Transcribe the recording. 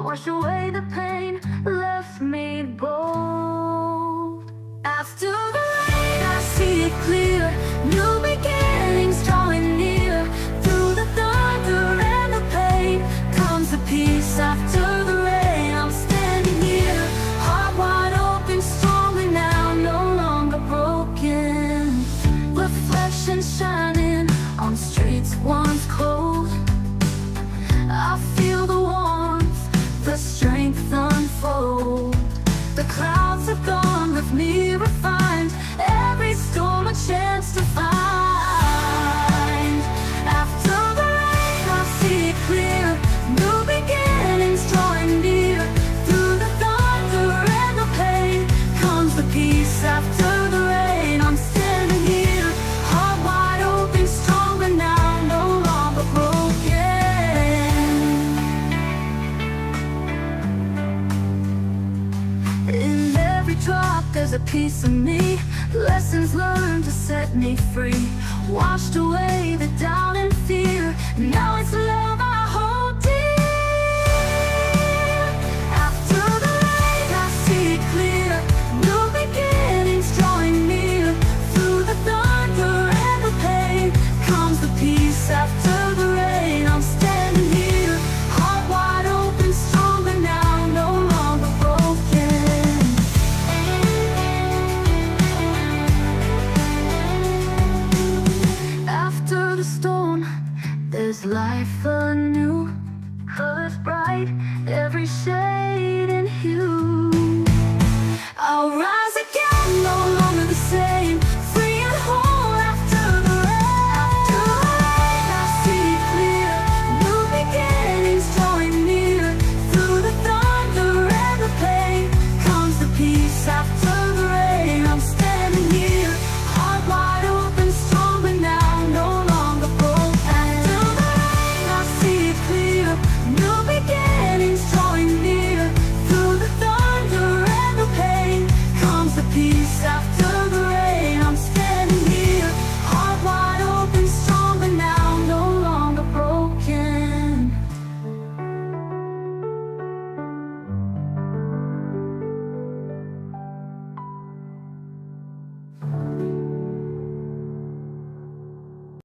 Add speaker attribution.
Speaker 1: wash away the pain, left me bold. After the rain, I see it clear, new beginnings drawing near. Through the thunder and the pain comes the peace. After the rain, I'm standing here, heart wide open, stronger now, no longer broken. Reflection shining on streets once cold. I feel the warmth, the strength unfold. The clouds have gone, with me refined, every storm a chance to find. After the rain, I see it clear, new beginnings drawing near. Through the thunder and the pain comes the peace. After the rain, I'm standing here, heart wide open, stronger now, no longer broken. In every drop there's a piece of me, lessons learned to set me free. Washed away the doubt and fear, now it's left